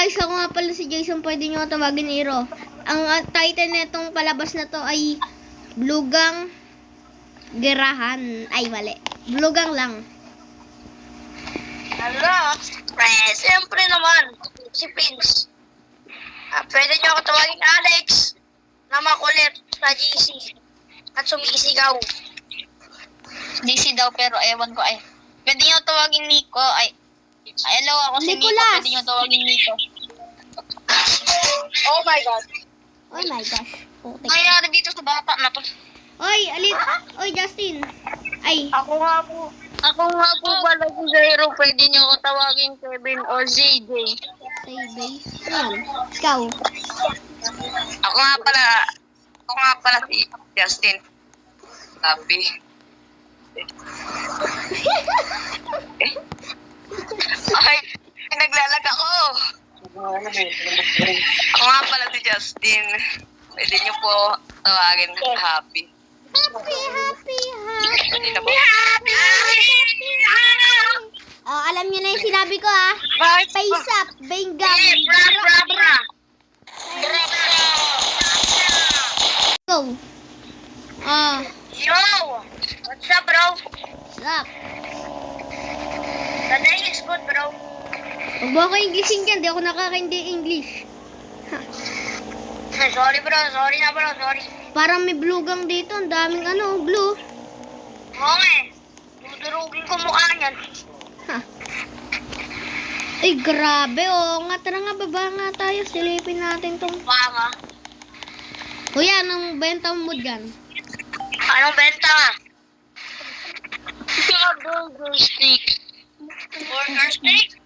Guys, ako nga pala si Jason, pwede nyo tawagin ni Iro. Ang title na itong palabas na to ay Blugang Gerahan. Ay, mali. Blugang lang. Hello, siyempre naman, si Prince. Pwede nyo ako tawagin Alex na makulit sa GC at sumisigaw. GC daw pero ewan ko ay. Pwede nyo tawagin Nico ay hello, ako si Nico. Nicolas. Pwede nyo tawagin Nico. Oh my God. Oh my gosh. Putik. Nangyari dito sa bata na to. Oy, alit. Oy, Justin. Ay, Ako nga po pala si Zairo. Pwede nyo ako tawagin Kevin o ZJ. say base. Yan. Ikaw. Ako nga pala si Justin. Sabi. Ay, naglalag ako. Ako nga pala si Justin. Pwede niyo po tawagin Happy. Oh, alam niyo na yung sinabi ko ah. Face up, benggang. Go. Ah, Yo! What's up, bro? stop. The day is good, bro. Huwag mo ako Englishin dyan, di ako nakakaindi English. Sorry, bro. Sorry na, bro. Sorry. Parang may blugang dito, ang daming blue. Oo nga eh. Dudurugin ko mukha niyan. Ha. Ay, grabe oh. Nga, tara nga, baba nga tayo. Silipin natin tong... Baka. Kuya, anong benta mo dyan? Anong benta? Burger steak. Burger steak?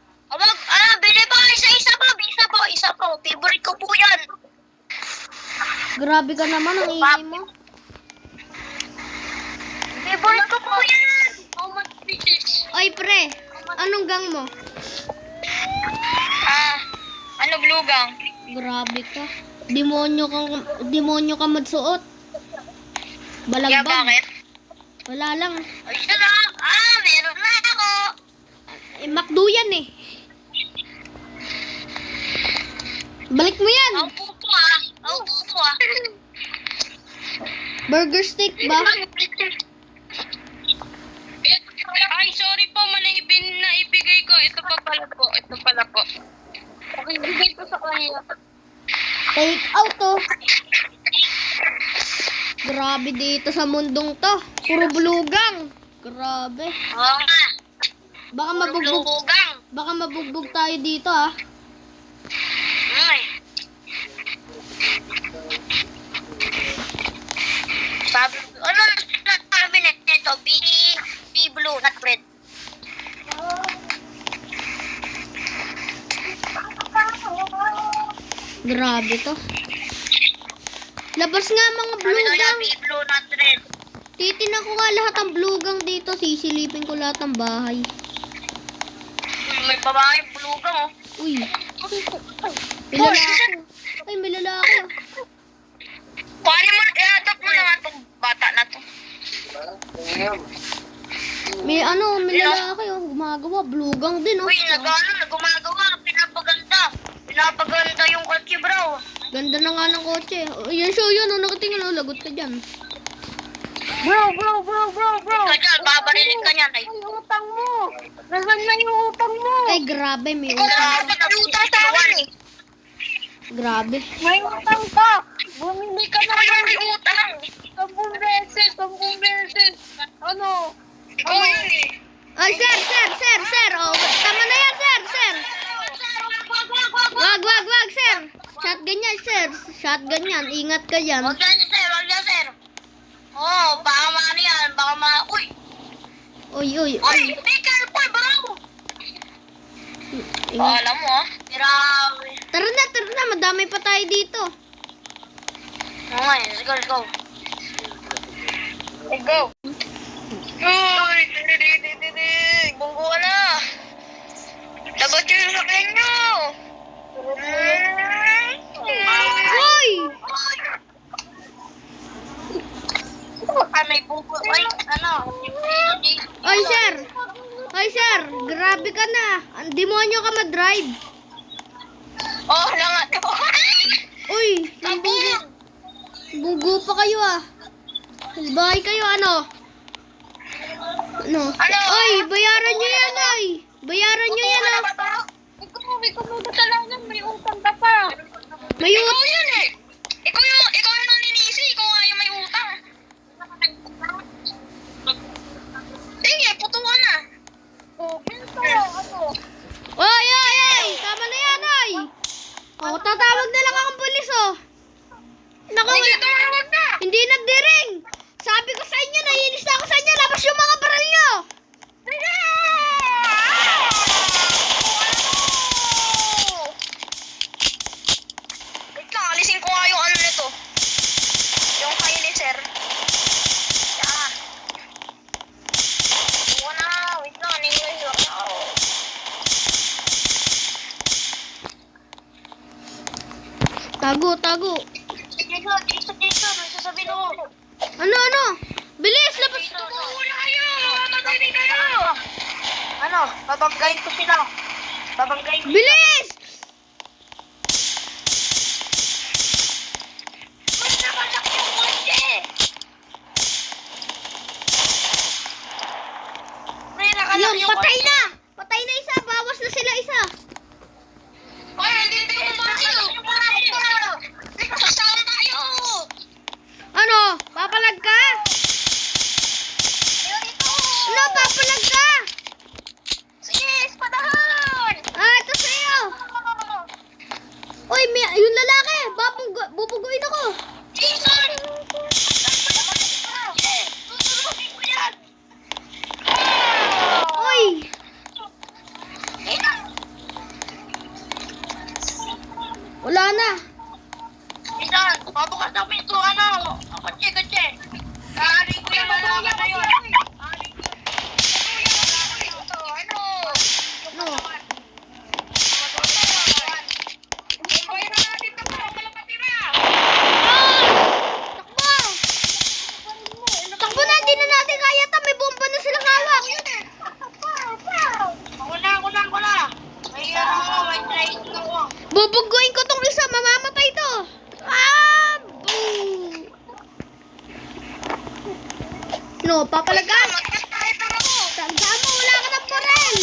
Bili ba? Isa po. Favorite ko po yan. Grabe ka naman, ang ingay mo. Favorite ko po yan. How much pieces? Oy, pre. Anong gang mo? Ano blugang? Grabe ka. Demonyo ka magsuot. Kaya Balagbag. bakit? Wala lang. Ay, siya na. Meron na ako. Eh, McDo yan eh. Balik mo yan. Ang pupo ah. Burger steak ba? Ay, sorry po. Mali na ibigay ko. Ito pala po. Okay, bigay ko sa kanya. Take out to. Grabe dito sa mundong to. Puro bulugang. Grabe. Oo nga. Baka mabugbog tayo dito ah. Ay. Ano sabi nito? B blue, not red. Grabe to. Labas nga mga Sabi daw blugang. B blue, not red. Titinan ko nga lahat ng blugang dito. Sisilipin ko lahat ng bahay. May babae bulugang oh. Uy. May lalaki. Ay, may lalaki. Paano mo, i-adopt mo naman itong bata na to. May lalaki oh. Gumagawa. Blugang din oh. Uy, nagumagawa, pinapaganda yung kotse bro. Ganda na nga ng kotse. Oh, yan siya, yan. Oh, nakatingin. Oh, lagot ka dyan. Bro. Ikaw dyan, babarinig ka niyan. Ay, utang mo. Nasaan na yung utang mo? Ay, grabe. May Ikaw utang. na utang sa akin eh. Grabe. May utang ka. Bumili ka na may utang. 10 beses. Ano? Ikaw yun eh. Ay, sir. Oh, tama na yan, sir. Wag, sir. Shotgun yan, sir. Shotgun yan. Ingat ka dyan. Wag yan, sir. Oh, baka maano yan. Uy, be careful, bro. Ingat. Alam mo, grabe. Tara na. Madamay pa tayo dito. Okay, let's go. Let's go. Uy, bunggo ka na. Lagot yung sakyan nyo. Hoy! May bunggo. Ay, ano? Ay, sir. Grabe ka na. Ang demonyo ka mag-drive. Bugo pa kayo ah. Bahay kayo ano? Ano? Ano? Ay, bayaran nyo yan ay. Bayaran nyo yan ah. Ikaw muna talaga, may utang ka pa. May Ikaw yun eh. Ikaw yung naninisi, ikaw nga yung may utang. Sige, putuan na. Ay, ay, ay. Tama na yan ay. Oh, tatawag na lang akong pulis oh. Naku, Sige, tumawag na. hindi nagdiring. Sabi ko sa inyo, naiinis na ako sa inyo. Labas yung mga baril nyo. Sige! Wait lang, alisin ko nga yung ano nito. Yung silencer. Yan. Buka na, wait lang, English lang ako. Tago, tago. Dito, nagsasabihin ako. Ano? Bilis, labas. Tumuhula kayo! Matindi kayo! Ano? Babanggain ko sila. Babanggain ko. Bilis! Mas nakasak yung kotse! May nakalak Yun, yung patay kotse. na. Patay na isa. Bawas na sila isa. Ay, hindi mo tayo! Sasama tayo! Ano? Papalag ka? Dito! Ano? Papalag ka? Sige, espadahan! Ah, ito sa'yo. Uy, yung lalaki. Bubuguin ako. Jason! Tutulungin ko yan! Uy. Wala na. Jason, pabukas na pinto, ano? Kotse. Kaanin ko yung lalaki na yun. Ano? Ano? Ah! Takbo! Takbo na, hindi na natin kaya. May bomba na silang hawak. Ako na. May trace na ako. Bubuguin ko tong isa. Mamamatay to. Ah! Boom! No, papalag ka. Magkakaitan ako. Tandaan mo, wala ka ng porel.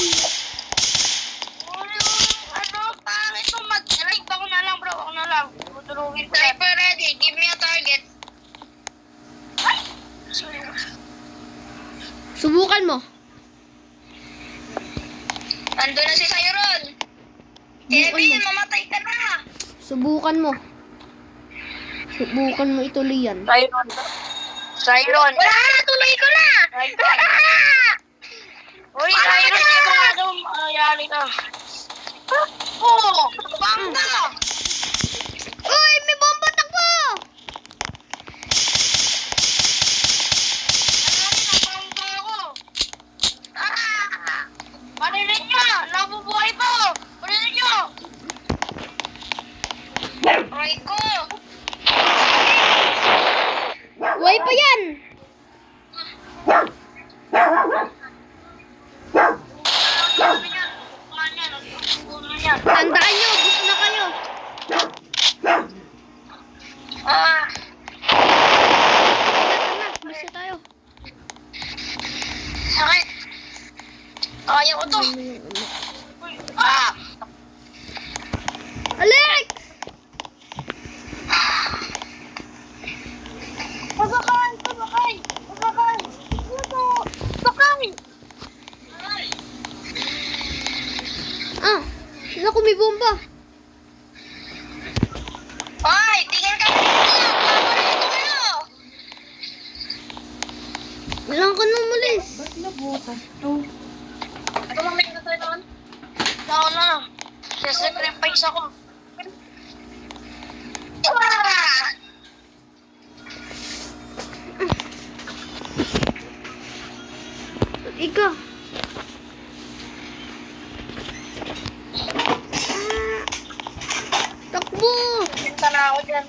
Ano, pangit mo mag-drive ako na lang, bro. Ako na lang. Tutulungin ko. Driver ready. Give me a target. Ay! Subukan mo. Ando na si Cyron. Kevin, mamatay ka na. Subukan mo. Subukan mo ituloy yan. Cyron. Wala na, tuloy ko na. Uy, Cyron, di ba nga daw mayari ka? Oh, bangga. Uy, may bomba, takbo! Bangga ako. Panirin niyo, nabubuhay po. Panirin niyo. Aray ko. Uy pa yan! Tandaan nyo, gusto na kayo. Gusto tayo. Sakit. Kaya ko to. Alex! Pasakay. Ah, naku, may bomba. Hoy, tingin ka dito. Paparin ko kayo. Walang ka nang mulis. Ito lang may natoy doon. Ako na. Sacrifice ako. Ikaw. Takbo! Pinta na ako dyan.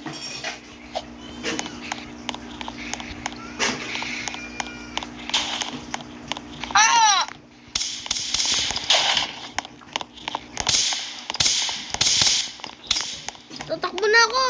Tatakbo na ako.